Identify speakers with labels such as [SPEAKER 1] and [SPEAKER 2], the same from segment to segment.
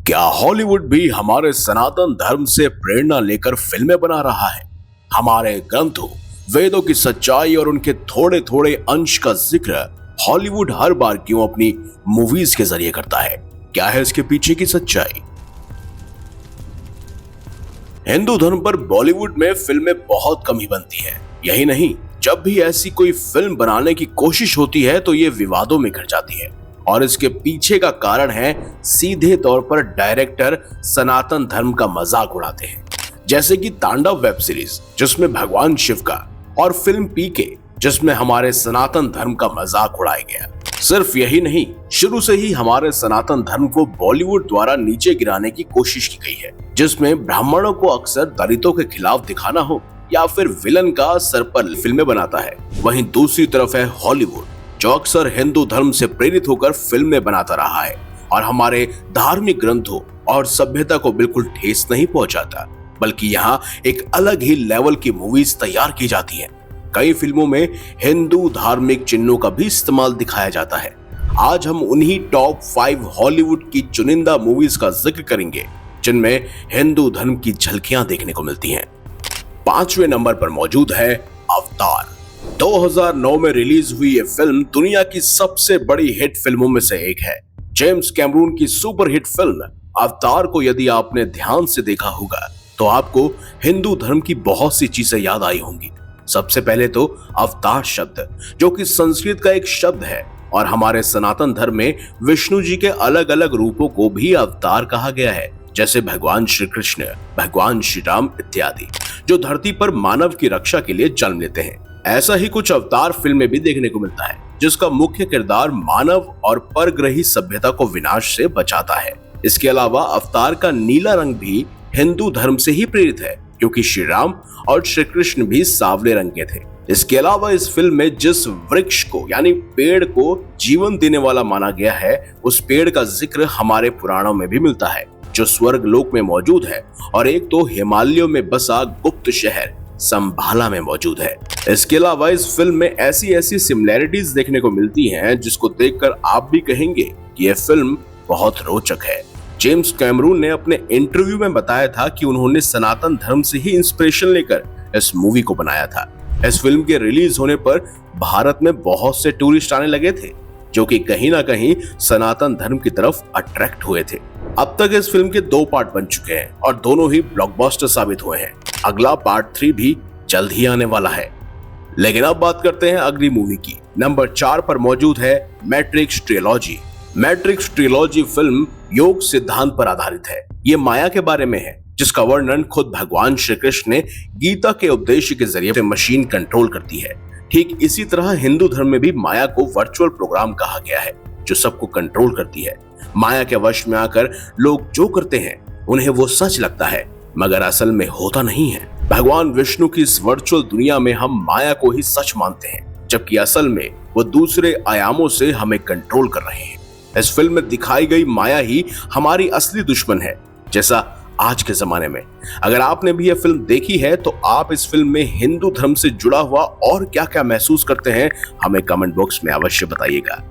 [SPEAKER 1] क्या हॉलीवुड भी हमारे सनातन धर्म से प्रेरणा लेकर फिल्में बना रहा है? हमारे ग्रंथों, वेदों की सच्चाई और उनके थोड़े थोड़े अंश का जिक्र हॉलीवुड हर बार क्यों अपनी मूवीज के जरिए करता है? क्या है इसके पीछे की सच्चाई? हिंदू धर्म पर बॉलीवुड में फिल्में बहुत कम ही बनती हैं। यही नहीं, जब भी ऐसी कोई फिल्म बनाने की कोशिश होती है तो ये विवादों में घिर जाती है। और इसके पीछे का कारण है सीधे तौर पर डायरेक्टर सनातन धर्म का मजाक उड़ाते हैं, जैसे कि तांडव वेब सीरीज जिसमें भगवान शिव का, और फिल्म पीके जिसमें हमारे सनातन धर्म का मजाक उड़ाया गया। सिर्फ यही नहीं, शुरू से ही हमारे सनातन धर्म को बॉलीवुड द्वारा नीचे गिराने की कोशिश की गई है, जिसमें ब्राह्मणों को अक्सर दलितों के खिलाफ दिखाना हो या फिर विलन का सर पर फिल्में बनाता है। वहीं दूसरी तरफ है हॉलीवुड, जो अक्सर हिंदू धर्म से प्रेरित होकर फिल्में बनाता रहा है और हमारे धार्मिक ग्रंथों और सभ्यता को बिल्कुल ठेस नहीं पहुंचाता, बल्कि यहाँ एक अलग ही लेवल की मूवीज तैयार की जाती हैं। कई फिल्मों में हिंदू धार्मिक चिन्हों का भी इस्तेमाल दिखाया जाता है। आज हम उन्हीं टॉप 5 हॉलीवुड की चुनिंदा मूवीज का जिक्र करेंगे जिनमें हिंदू धर्म की झलकियां देखने को मिलती हैं। 5वें नंबर पर मौजूद है अवतार। 2009 में रिलीज हुई ये फिल्म दुनिया की सबसे बड़ी हिट फिल्मों में से एक है। जेम्स कैमरून की सुपर हिट फिल्म अवतार को यदि आपने ध्यान से देखा होगा तो आपको हिंदू धर्म की बहुत सी चीजें याद आई होंगी। सबसे पहले तो अवतार शब्द, जो कि संस्कृत का एक शब्द है और हमारे सनातन धर्म में विष्णु जी के अलग अलग रूपों को भी अवतार कहा गया है, जैसे भगवान श्री कृष्ण, भगवान श्री राम इत्यादि, जो धरती पर मानव की रक्षा के लिए जन्म लेते हैं। ऐसा ही कुछ अवतार फिल्म में भी देखने को मिलता है, जिसका मुख्य किरदार मानव और परग्रही सभ्यता को विनाश से बचाता है। इसके अलावा अवतार का नीला रंग भी हिंदू धर्म से ही प्रेरित है, क्योंकि श्री राम और श्री कृष्ण भी सांवले रंग के थे। इसके अलावा इस फिल्म में जिस वृक्ष को यानी पेड़ को जीवन देने वाला माना गया है, उस पेड़ का जिक्र हमारे पुराणों में भी मिलता है, जो स्वर्ग लोक में मौजूद है और एक तो हिमालयों में बसा गुप्त शहर संभाला में मौजूद है। इसके अलावा इस फिल्म में ऐसी सिमिलैरिटीज देखने को मिलती हैं जिसको देखकर आप भी कहेंगे कि यह फिल्म बहुत रोचक है। जेम्स कैमरून ने अपने इंटरव्यू में बताया था कि उन्होंने सनातन धर्म से ही इंस्पिरेशन लेकर इस मूवी को बनाया था। इस फिल्म के रिलीज होने पर भारत में बहुत से टूरिस्ट आने लगे थे, जो कि कहीं ना कहीं सनातन धर्म की तरफ अट्रैक्ट हुए थे। अब तक इस फिल्म के 2 पार्ट बन चुके हैं और दोनों ही ब्लॉकबस्टर साबित हुए हैं। अगला पार्ट 3 भी जल्द ही आने वाला है। लेकिन अब बात करते हैं अगली मूवी की। नंबर 4 पर मौजूद है matrix trilogy. Matrix trilogy film योग सिद्धांत पर आधारित है। ये माया के बारे में है, जिसका वर्णन खुद भगवान श्री कृष्ण ने गीता के उपदेश के जरिए मशीन कंट्रोल करती है। ठीक इसी तरह हिंदू धर्म में भी माया को वर्चुअल प्रोग्राम कहा गया है, जो सबको कंट्रोल करती है। माया के वश में आकर लोग जो करते हैं उन्हें वो सच लगता है, मगर असल में होता नहीं है। भगवान विष्णु की इस वर्चुअल दुनिया में हम माया को ही सच मानते हैं, जबकि असल में वो दूसरे आयामों से हमें कंट्रोल कर रहे हैं। इस फिल्म में दिखाई गई माया ही हमारी असली दुश्मन है, जैसा आज के जमाने में। अगर आपने भी यह फिल्म देखी है तो आप इस फिल्म में हिंदू धर्म से जुड़ा हुआ और क्या क्या महसूस करते हैं, हमें कमेंट बॉक्स में अवश्य बताइएगा।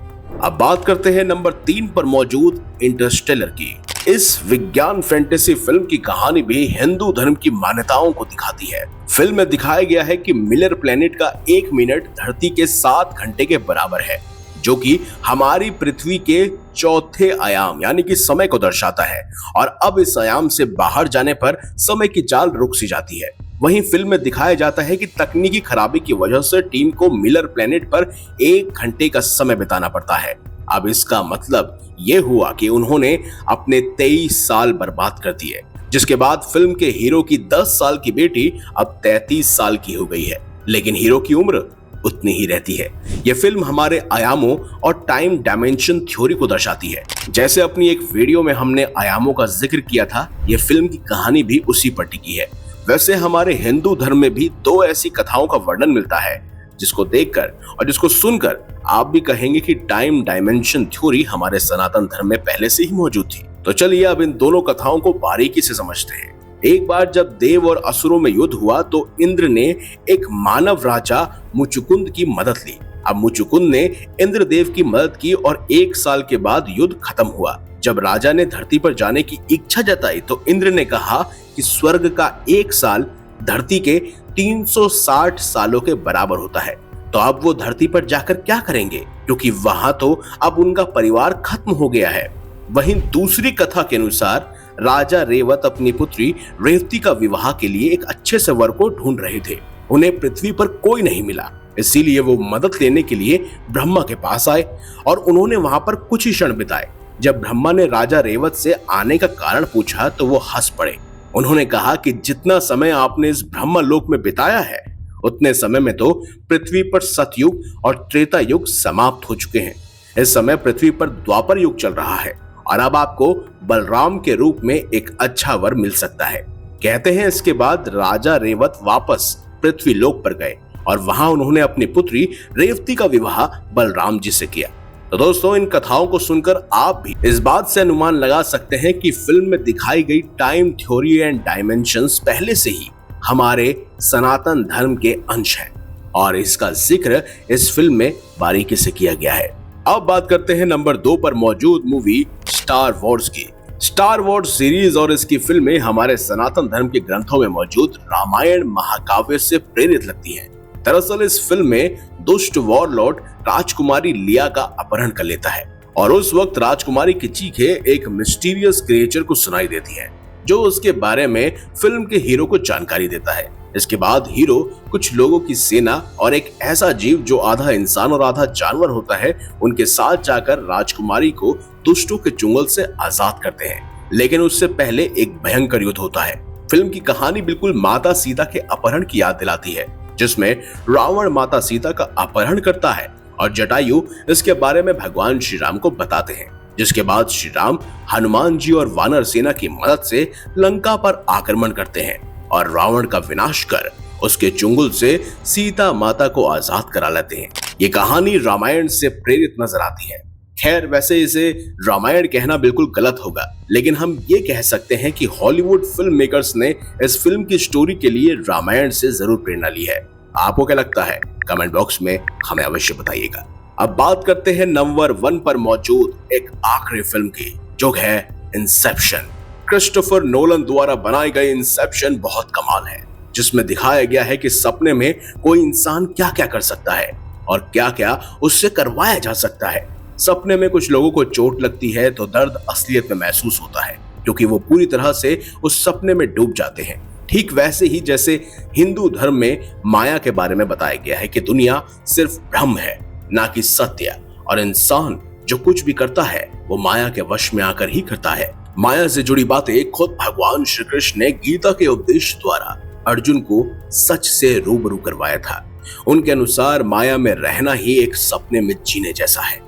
[SPEAKER 1] अब बात करते हैं नंबर 3 पर मौजूद इंटरस्टेलर की। इस विज्ञान फैंटेसी फिल्म की कहानी भी हिंदू धर्म की मान्यताओं को दिखाती है। फिल्म में दिखाया गया है कि मिलर प्लेनेट का 1 मिनट धरती के 7 घंटे के बराबर है, जो कि हमारी पृथ्वी के चौथे आयाम यानी कि समय को दर्शाता है। और अब इस आयाम से बाहर जाने पर समय की चाल रुक सी जाती है। वहीं फिल्म में दिखाया जाता है कि तकनीकी खराबी की वजह से टीम को मिलर प्लेनेट पर 1 घंटे का समय बिताना पड़ता है। अब इसका मतलब ये हुआ कि उन्होंने अपने 23 साल बर्बाद कर दिए, जिसके बाद फिल्म के हीरो की 10 साल की बेटी अब 33 साल की हो गई है, लेकिन हीरो की उम्र उतनी ही रहती है। यह फिल्म हमारे आयामों और टाइम डायमेंशन थ्योरी को दर्शाती है। जैसे अपनी एक वीडियो में हमने आयामों का जिक्र किया था, यह फिल्म की कहानी भी उसी पर टिकी है। वैसे हमारे हिंदू धर्म में भी 2 ऐसी कथाओं का वर्णन मिलता है, जिसको देखकर और जिसको सुनकर आप भी कहेंगे कि टाइम डायमेंशन थ्योरी हमारे सनातन धर्म में पहले से ही मौजूद थी। तो चलिए अब इन दोनों कथाओं को बारीकी से समझते हैं। एक बार जब देव और असुरों में युद्ध हुआ तो इंद्र ने एक मानव राजा मुचुकुंद की मदद ली। अब मुचुकुंद ने इंद्रदेव की मदद की और 1 साल के बाद युद्ध खत्म हुआ, जब राजा ने धरती पर जाने की इच्छा जताई तो इंद्र ने कहा कि स्वर्ग का 1 साल धरती के 360 सालों के बराबर होता है। तो अब वो धरती पर जाकर क्या करेंगे, क्योंकि वहां तो अब उनका परिवार खत्म हो गया है। वहीं दूसरी कथा के अनुसार राजा रेवत अपनी पुत्री रेवती का विवाह के लिए एक अच्छे से वर को ढूंढ रहे थे। उन्हें पृथ्वी पर कोई नहीं मिला, इसीलिए वो मदद लेने के लिए ब्रह्मा के पास आए और उन्होंने वहां पर कुछ ही क्षण बिताए। जब ब्रह्मा ने राजा रेवत से आने का कारण पूछा तो वो हंस पड़े। उन्होंने कहा कि जितना समय आपने इस ब्रह्म लोक में बिताया है उतने समय में तो पृथ्वी पर सतयुग और त्रेता युग समाप्त हो चुके हैं। इस समय पृथ्वी पर द्वापर युग चल रहा है और अब आपको बलराम के रूप में एक अच्छा वर मिल सकता है। कहते हैं इसके बाद राजा रेवत वापस पृथ्वी लोक पर गए और वहां उन्होंने अपनी पुत्री रेवती का विवाह बलराम जी से किया। तो दोस्तों, इन कथाओं को सुनकर आप भी इस बात से अनुमान लगा सकते हैं कि फिल्म में दिखाई गई टाइम थ्योरी एंड डायमेंशंस पहले से ही हमारे सनातन धर्म के अंश हैं और इसका जिक्र इस फिल्म में बारीकी से किया गया है। अब बात करते हैं नंबर 2 पर मौजूद मूवी स्टार वॉर्स की। स्टार वॉर्स सीरीज और इसकी फिल्में हमारे सनातन धर्म के ग्रंथों में मौजूद रामायण महाकाव्य से प्रेरित लगती हैं। दरअसल इस फिल्म में दुष्ट वॉरलॉर्ड राजकुमारी लिया का अपहरण कर लेता है और उस वक्त राजकुमारी की चीखें एक मिस्टीरियस क्रिएचर को सुनाई देती हैं, जो उसके बारे में फिल्म के हीरो को जानकारी देता है। इसके बाद हीरो कुछ लोगों की सेना और एक ऐसा जीव जो आधा इंसान और आधा जानवर होता है उनके साथ जाकर राजकुमारी को दुष्टों के चुंगल से आजाद करते हैं। लेकिन उससे पहले एक भयंकर युद्ध होता है। फिल्म की कहानी बिल्कुल माता सीता के अपहरण की याद दिलाती है, जिसमें रावण माता सीता का अपहरण करता है और जटायु इसके बारे में भगवान श्री राम को बताते हैं। जिसके बाद श्री राम हनुमान जी और वानर सेना की मदद से लंका पर आक्रमण करते हैं और रावण का विनाश कर उसके चुंगल से सीता माता को आजाद करा लेते हैं। ये कहानी रामायण से प्रेरित नजर आती है। खैर, वैसे इसे रामायण कहना बिल्कुल गलत होगा, लेकिन हम ये कह सकते हैं कि हॉलीवुड फिल्म मेकर्स ने इस फिल्म की स्टोरी के लिए रामायण से जरूर प्रेरणा ली है। आपको क्या लगता है? कमेंट बॉक्स में हमें अवश्य बताइएगा। अब बात करते हैं नंबर 1 पर मौजूद एक आखिरी फिल्म की, जो है इंसेप्शन। क्रिस्टोफर नोलन द्वारा बनाई गई इंसेप्शन बहुत कमाल है, जिसमें दिखाया गया है कि सपने में कोई इंसान क्या क्या कर सकता है और क्या क्या उससे करवाया जा सकता है। सपने में कुछ लोगों को चोट लगती है तो दर्द असलियत में महसूस होता है, क्योंकि वो पूरी तरह से उस सपने में डूब जाते हैं। ठीक वैसे ही जैसे हिंदू धर्म में माया के बारे में बताया गया है कि दुनिया सिर्फ भ्रम है, ना कि सत्य, और इंसान जो कुछ भी करता है वो माया के वश में आकर ही करता है। माया से जुड़ी बातें खुद भगवान श्री कृष्ण ने गीता के उपदेश द्वारा अर्जुन को सच से रूबरू करवाया था। उनके अनुसार माया में रहना ही एक सपने में जीने जैसा है।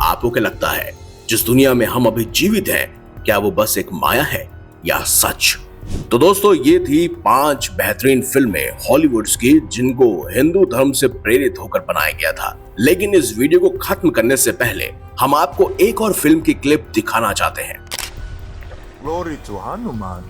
[SPEAKER 1] आपको क्या लगता है, जिस दुनिया में हम अभी जीवित हैं, क्या वो बस एक माया है या सच? तो दोस्तों, ये थी 5 बेहतरीन फिल्में हॉलीवुड्स की जिनको हिंदू धर्म से प्रेरित होकर बनाया गया था। लेकिन इस वीडियो को खत्म करने से पहले हम आपको एक और फिल्म की क्लिप दिखाना चाहते हैं।
[SPEAKER 2] Glory to Hanuman.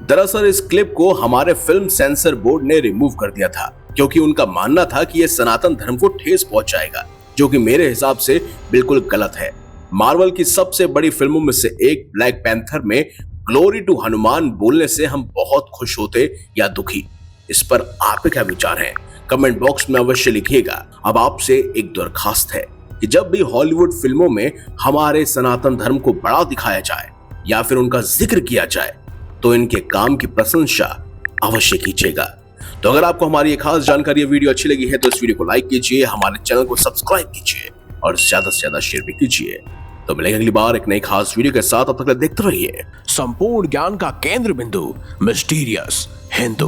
[SPEAKER 1] दरअसल इस क्लिप को हमारे फिल्म सेंसर बोर्ड ने रिमूव कर दिया था, क्योंकि उनका मानना था कि यह सनातन धर्म को ठेस पहुंचाएगा, जो कि मेरे हिसाब से बिल्कुल गलत है। मार्वल की सबसे बड़ी फिल्मों में से एक ब्लैक पैंथर में ग्लोरी टू हनुमान बोलने से हम बहुत खुश होते या दुखी, इस पर आपके क्या विचार हैं? कमेंट बॉक्स में अवश्य लिखिएगा। अब आपसे एक दरखास्त है कि जब भी हॉलीवुड फिल्मों में हमारे सनातन धर्म को बड़ा दिखाया जाए या फिर उनका जिक्र किया जाए तो इनके काम की प्रशंसा अवश्य कीजिएगा। तो अगर आपको हमारी ये खास जानकारी या वीडियो अच्छी लगी है तो इस वीडियो को लाइक कीजिए, हमारे चैनल को सब्सक्राइब कीजिए और ज्यादा से ज्यादा शेयर भी कीजिए। तो मिलेंगे अगली बार एक नई खास वीडियो के साथ। अब तक देखते रहिए संपूर्ण ज्ञान का केंद्र बिंदु मिस्टीरियस हिंदू।